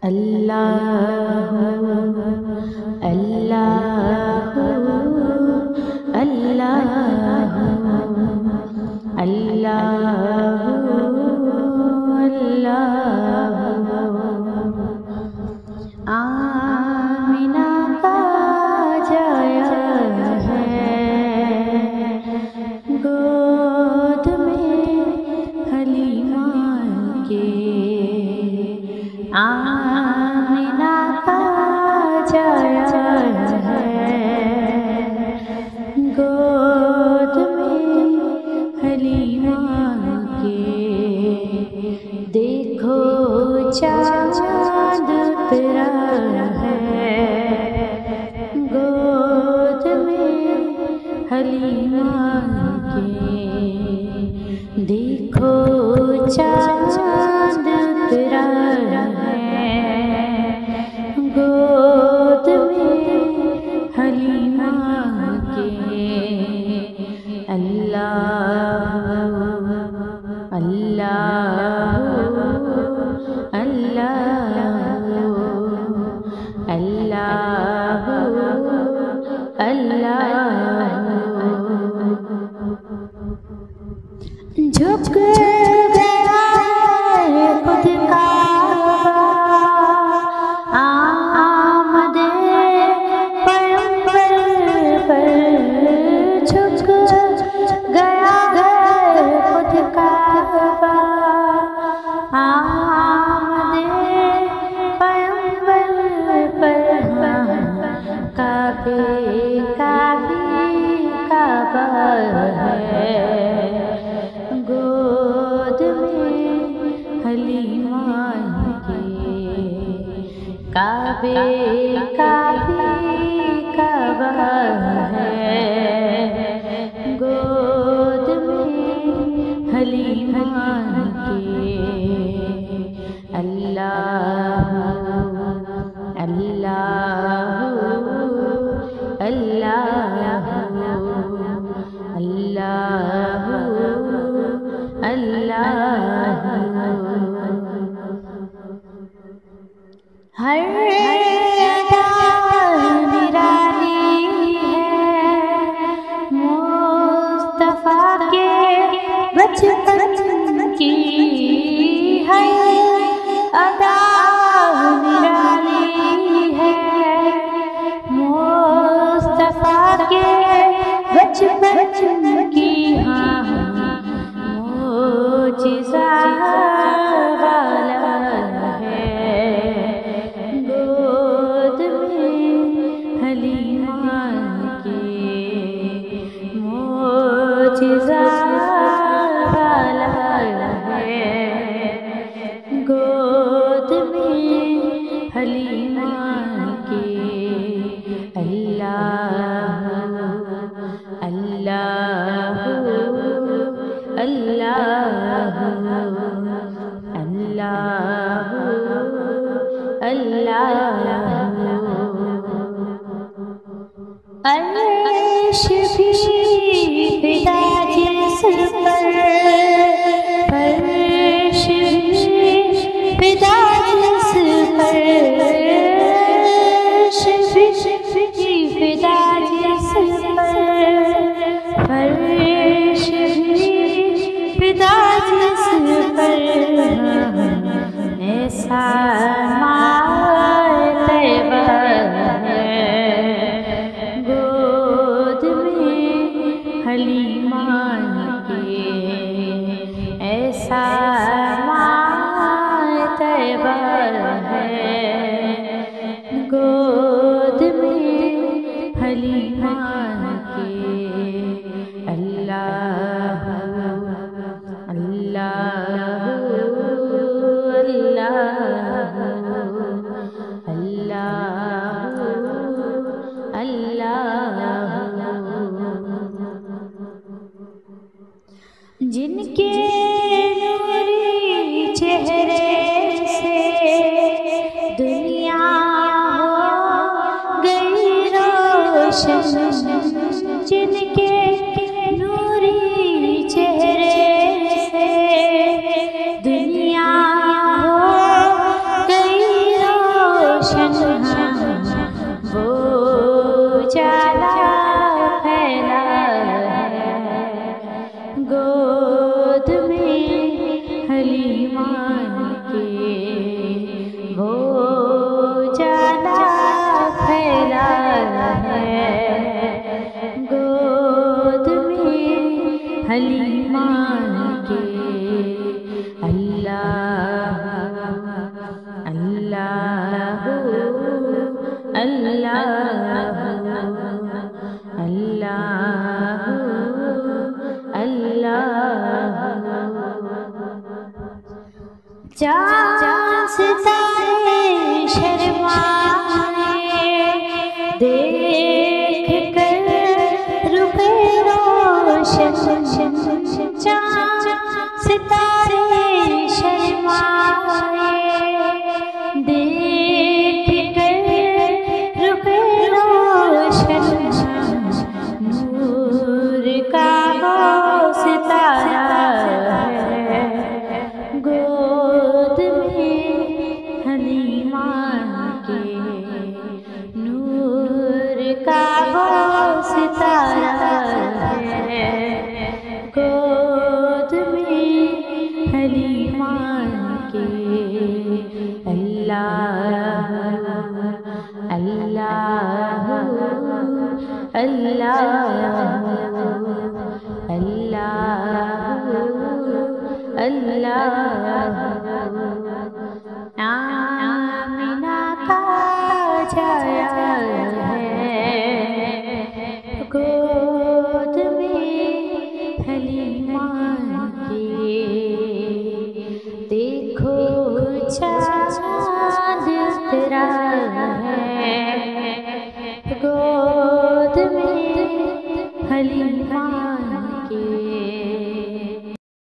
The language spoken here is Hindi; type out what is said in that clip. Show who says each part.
Speaker 1: अल्लाह अल्लाह अल्लाह अल्लाह अल्लाह। आमिना का जाया है गोद में हलीमा के। आमिना का जाया है गोद में हलीमा के। देखो चाँद उतरा है गोद में हलीमा के। देखो चाँद उतरा है गोद में हलीमा के। अल्लाह अल्लाह अल्लाह अल्लाह अल्लाह। झुक गया है खुद का आमदे पैगंबर पर। झुक गया है खुद का आमदे पैगंबर पर। काबे का भी काबा है गोद में हलीमा के। काबे का भी काबा है गोद में हलीमा के। अल्लाह अल्लाह अल्लाह अल्लाह अल्लाह। हर अदा निराली है मुस्तफा के बचपन की। हर अदा निराली है मुस्तफा के बचपन की। हाँ मोजिज़ा वाला है गोद में हलीमा के। मोजिज़ा वाला है गोद में हलीमा के। अल्लाह अल्लाह अल्लाह अल्लाह अल्लाह। अर्श भी फिदा जिस पर, फर्श भी फिदा जिस पर। अर्श भी फिदा जिस पर, फर्श भी फिदा जिस पर। ऐसा तैबा है गोद में हलीमा के। ऐसा तैबा है गोद में हलीमा के। अल्लाह अल्लाह अल्लाह अल्लाह अल्लाह। जिनके नूरी चेहरे से हलीमा के। अल्लाह अल्लाह अल्लाह अल्लाह अल्लाह। चाँद सितारे शर्माए देख कर रुपे रोशन। चाँद सितारे शर्माए देख कर रुपे रोशन। नूर का वो सितारा है गोद में हलीमा के। नूर का वो सितारा है गोद में हलीमा के। अल्लाह अल्लाह अल्लाह अल्लाह अल्लाह। आमिना का छाया है गोद में हलीमा के। देखो चाँद उतरा है गोद में हलीमा